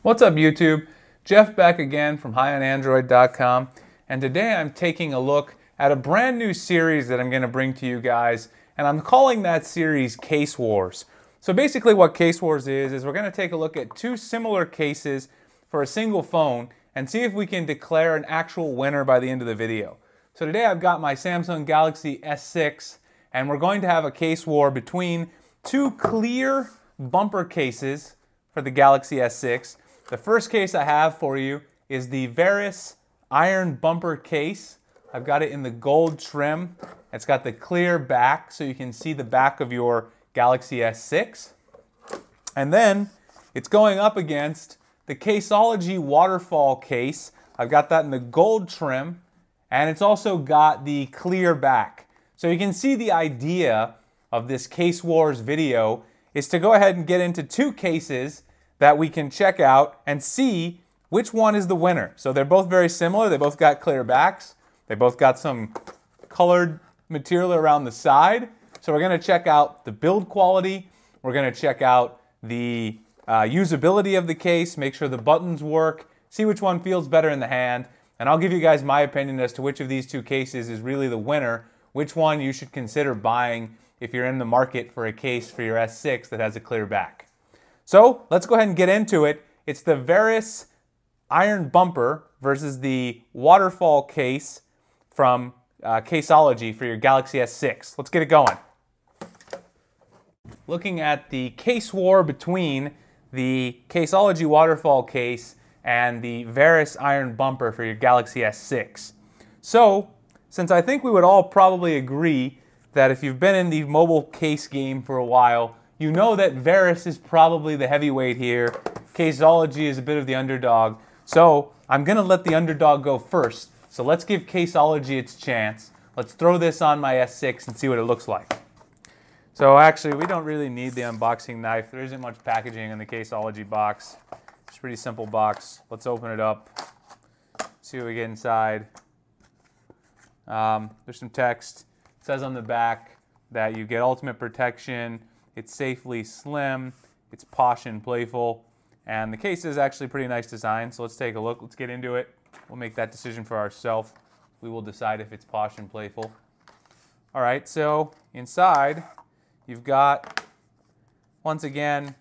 What's up YouTube? Jeff back again from highonandroid.com, and today I'm taking a look at a brand new series that I'm going to bring to you guys, and I'm calling that series Case Wars. So basically what Case Wars is we're going to take a look at two similar cases for a single phone and see if we can declare an actual winner by the end of the video. So today I've got my Samsung Galaxy S6, and we're going to have a case war between two clear bumper cases for the Galaxy S6. The first case I have for you is the Verus Iron Bumper case. I've got it in the gold trim. It's got the clear back so you can see the back of your Galaxy S6. And then it's going up against the Caseology Waterfall case. I've got that in the gold trim, and it's also got the clear back. So you can see the idea of this Case Wars video is to go ahead and get into two cases that we can check out and see which one is the winner. So they're both very similar. They both got clear backs. They both got some colored material around the side. So we're going to check out the build quality. We're going to check out the usability of the case, make sure the buttons work, see which one feels better in the hand, and I'll give you guys my opinion as to which of these two cases is really the winner, which one you should consider buying if you're in the market for a case for your S6 that has a clear back. So let's go ahead and get into it. It's the Verus Iron Bumper versus the Waterfall case from Caseology for your Galaxy S6. Let's get it going. Looking at the case war between the Caseology Waterfall case and the Verus Iron Bumper for your Galaxy S6. So, since I think we would all probably agree that if you've been in the mobile case game for a while, you know that Verus is probably the heavyweight here. Caseology is a bit of the underdog. So I'm going to let the underdog go first. So let's give Caseology its chance. Let's throw this on my S6 and see what it looks like. So actually, we don't really need the unboxing knife. There isn't much packaging in the Caseology box. It's a pretty simple box. Let's open it up, see what we get inside. There's some text. It says on the back that you get ultimate protection. It's safely slim, it's posh and playful, and the case is actually pretty nice design, so let's take a look. Let's get into it. We'll make that decision for ourselves. We will decide if it's posh and playful. All right, so inside you've got, once again,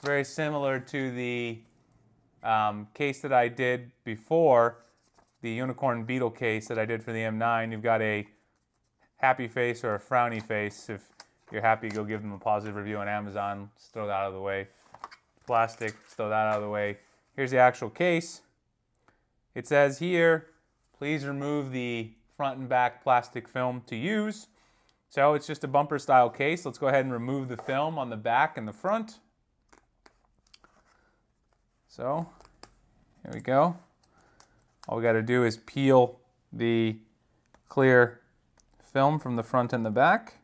very similar to the case that I did before, the Unicorn Beetle case that I did for the M9. You've got a happy face or a frowny face. If you're happy, go give them a positive review on Amazon. Just throw that out of the way. Plastic, just throw that out of the way. Here's the actual case. It says here, please remove the front and back plastic film to use. So it's just a bumper style case. Let's go ahead and remove the film on the back and the front. So here we go. All we got to do is peel the clear film from the front and the back.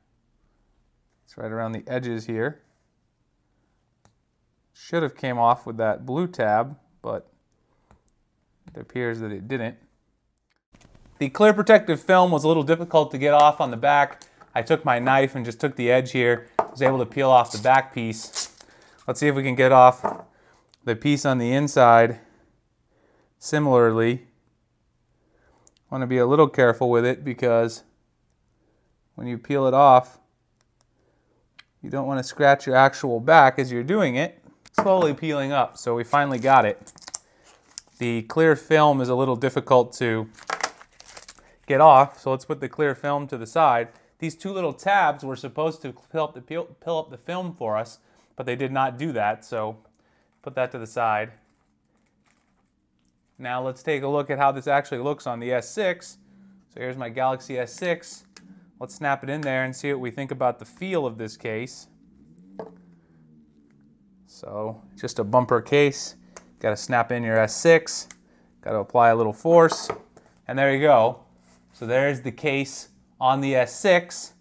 It's right around the edges here. Should have came off with that blue tab, but it appears that it didn't. The clear protective film was a little difficult to get off on the back. I took my knife and just took the edge here. I was able to peel off the back piece. Let's see if we can get off the piece on the inside. Similarly, I want to be a little careful with it because when you peel it off, you don't want to scratch your actual back as you're doing it. Slowly peeling up, so we finally got it. The clear film is a little difficult to get off, so let's put the clear film to the side. These two little tabs were supposed to peel up the film for us, but they did not do that, so put that to the side. Now let's take a look at how this actually looks on the S6. So here's my Galaxy S6. Let's snap it in there and see what we think about the feel of this case. So, just a bumper case. Got to snap in your S6. Got to apply a little force. And there you go. So there's the case on the S6.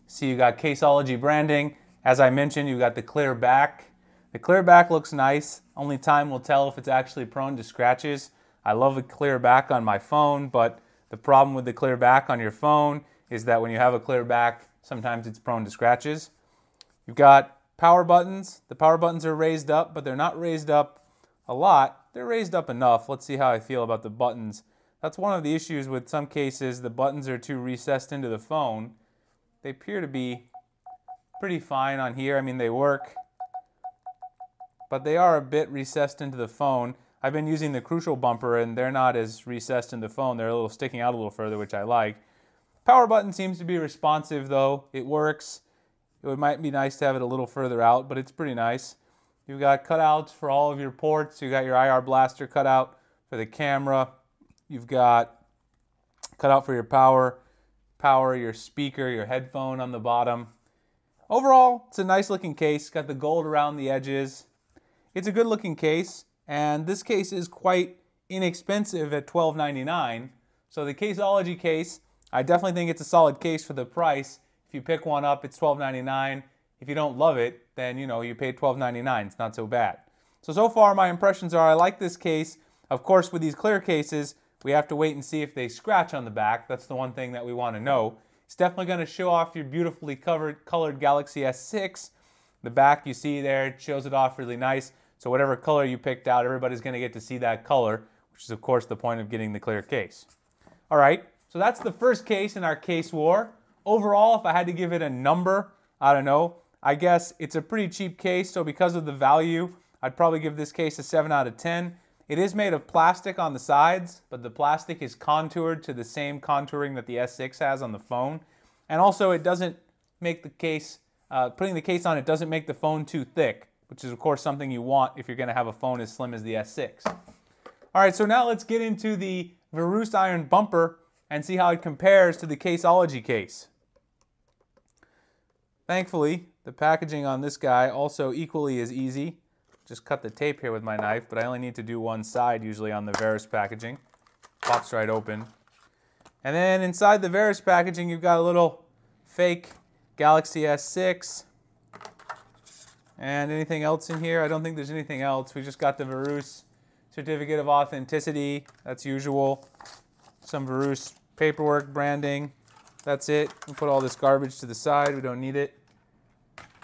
See, you got Caseology branding. As I mentioned, you got the clear back. The clear back looks nice. Only time will tell if it's actually prone to scratches. I love the clear back on my phone, but the problem with the clear back on your phone is that when you have a clear back, sometimes it's prone to scratches. You've got power buttons. The power buttons are raised up, but they're not raised up a lot. They're raised up enough. Let's see how I feel about the buttons. That's one of the issues with some cases. The buttons are too recessed into the phone. They appear to be pretty fine on here. I mean, they work, but they are a bit recessed into the phone. I've been using the Crucial Bumper, and they're not as recessed in the phone. They're a little sticking out a little further, which I like. Power button seems to be responsive, though. It works. It might be nice to have it a little further out, but it's pretty nice. You've got cutouts for all of your ports. You've got your IR blaster cutout for the camera. You've got cutout for your power, your speaker, your headphone on the bottom. Overall, it's a nice looking case. It's got the gold around the edges. It's a good looking case, and this case is quite inexpensive at $12.99. So the Caseology case, I definitely think it's a solid case for the price. If you pick one up, it's $12.99. If you don't love it, then you paid $12.99. It's not so bad. So far my impressions are I like this case. Of course, with these clear cases, we have to wait and see if they scratch on the back. That's the one thing that we want to know. It's definitely going to show off your beautifully colored Galaxy S6. The back you see there, it shows it off really nice. So whatever color you picked out, everybody's going to get to see that color, which is of course the point of getting the clear case. All right, so that's the first case in our case war. Overall, if I had to give it a number, I don't know. I guess it's a pretty cheap case, so because of the value, I'd probably give this case a 7 out of 10. It is made of plastic on the sides, but the plastic is contoured to the same contouring that the S6 has on the phone. And also it doesn't make the case, putting the case on it doesn't make the phone too thick, which is of course something you want if you're going to have a phone as slim as the S6. All right, so now let's get into the Verus Iron Bumper and see how it compares to the Caseology case. Thankfully, the packaging on this guy also equally is easy. Just cut the tape here with my knife, but I only need to do one side usually on the Verus packaging. Pops right open. And then inside the Verus packaging, you've got a little fake Galaxy S6. And anything else in here? I don't think there's anything else. We just got the Verus certificate of authenticity. That's usual. Some Verus paperwork, branding. That's it. We'll put all this garbage to the side. We don't need it.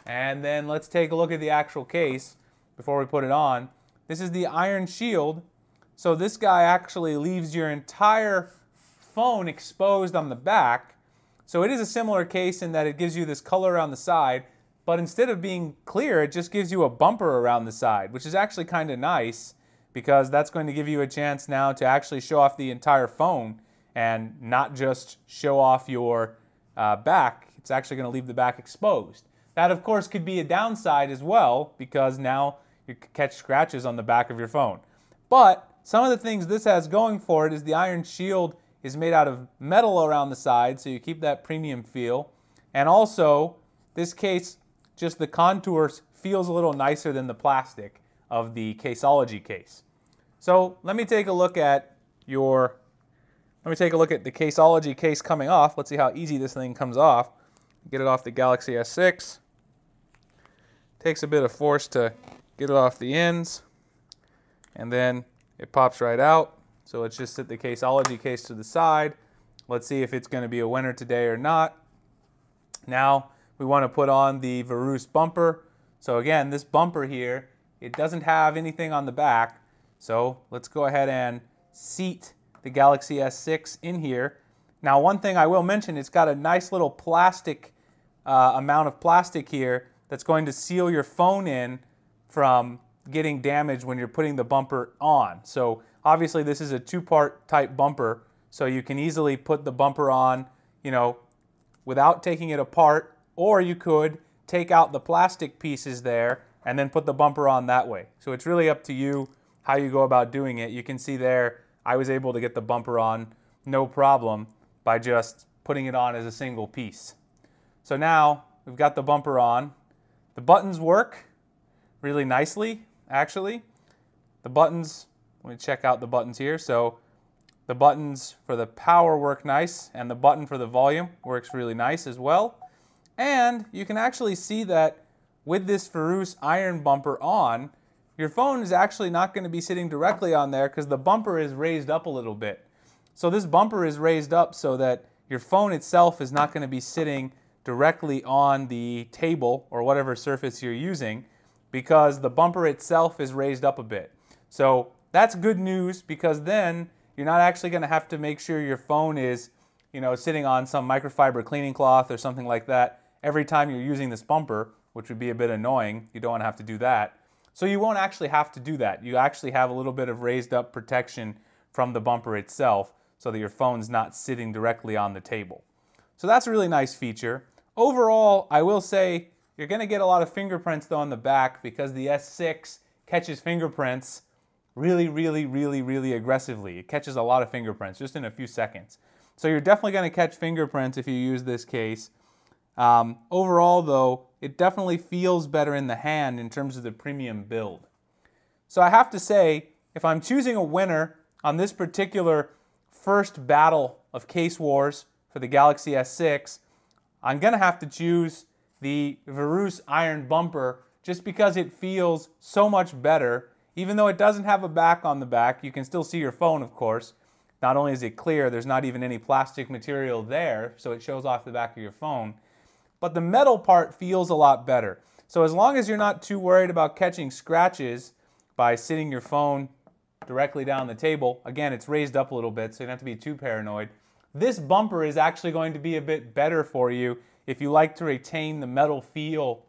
And then let's take a look at the actual case before we put it on. This is the iron shield. So this guy actually leaves your entire phone exposed on the back. So it is a similar case in that it gives you this color around the side, but instead of being clear, it just gives you a bumper around the side, which is actually kind of nice because that's going to give you a chance now to actually show off the entire phone and not just show off your back. It's actually going to leave the back exposed. That, of course, could be a downside as well because now you could catch scratches on the back of your phone. But some of the things this has going for it is the iron shield is made out of metal around the side, so you keep that premium feel. And also, this case, just the contours feels a little nicer than the plastic of the Caseology case. So let me take a look at the Caseology case coming off. Let's see how easy this thing comes off. Get it off the Galaxy S6. Takes a bit of force to get it off the ends, and then it pops right out. So let's just set the Caseology case to the side. Let's see if it's going to be a winner today or not. Now we want to put on the Verus bumper. So again, this bumper here, it doesn't have anything on the back. So let's go ahead and seat the Galaxy S6 in here. Now one thing I will mention, it's got a nice little plastic amount of plastic here that's going to seal your phone in from getting damaged when you're putting the bumper on. So obviously this is a two-part type bumper, so you can easily put the bumper on, without taking it apart, or you could take out the plastic pieces there and then put the bumper on that way. So it's really up to you how you go about doing it. You can see there I was able to get the bumper on no problem by just putting it on as a single piece. So now we've got the bumper on. The buttons work really nicely, actually. The buttons, let me check out the buttons here. So the buttons for the power work nice, and the button for the volume works really nice as well. And you can actually see that with this Verus Iron Bumper on, your phone is actually not going to be sitting directly on there because the bumper is raised up a little bit. So this bumper is raised up so that your phone itself is not going to be sitting directly on the table or whatever surface you're using because the bumper itself is raised up a bit. So that's good news, because then you're not actually going to have to make sure your phone is, sitting on some microfiber cleaning cloth or something like that every time you're using this bumper, which would be a bit annoying. You don't want to have to do that. So you won't actually have to do that. You actually have a little bit of raised up protection from the bumper itself so that your phone's not sitting directly on the table. So that's a really nice feature. Overall, I will say you're going to get a lot of fingerprints though on the back, because the S6 catches fingerprints really aggressively. It catches a lot of fingerprints just in a few seconds. So you're definitely going to catch fingerprints if you use this case. Overall though, it definitely feels better in the hand in terms of the premium build. So I have to say, if I'm choosing a winner on this particular first battle of case wars for the Galaxy S6, I'm going to have to choose the Verus Iron Bumper, just because it feels so much better. Even though it doesn't have a back on the back, you can still see your phone, of course. Not only is it clear, there's not even any plastic material there, so it shows off the back of your phone. But the metal part feels a lot better. So as long as you're not too worried about catching scratches by sitting your phone directly down the table, again, it's raised up a little bit, so you don't have to be too paranoid. This bumper is actually going to be a bit better for you if you like to retain the metal feel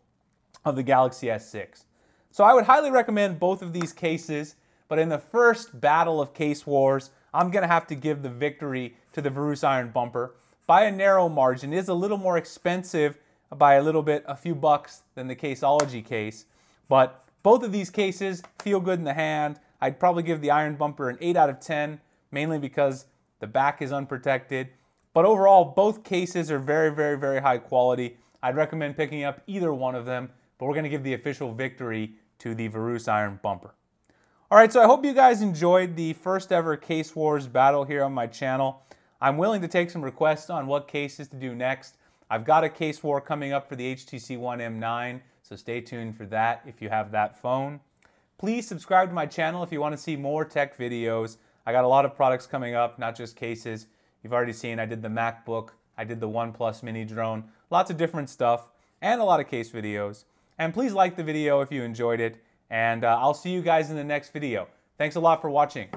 of the Galaxy S6. So I would highly recommend both of these cases, but in the first battle of case wars, I'm going to have to give the victory to the Verus Iron Bumper by a narrow margin. It is a little more expensive by a few bucks than the Caseology case, but both of these cases feel good in the hand. I'd probably give the Iron Bumper an 8 out of 10, mainly because the back is unprotected. But overall, both cases are very high quality. I'd recommend picking up either one of them, but we're going to give the official victory to the Verus Iron Bumper. Alright, so I hope you guys enjoyed the first ever Case Wars battle here on my channel. I'm willing to take some requests on what cases to do next. I've got a case war coming up for the HTC One M9, so stay tuned for that if you have that phone. Please subscribe to my channel if you want to see more tech videos. I got a lot of products coming up, not just cases. You've already seen I did the MacBook, I did the OnePlus mini drone, lots of different stuff, and a lot of case videos. And please like the video if you enjoyed it, and I'll see you guys in the next video. Thanks a lot for watching.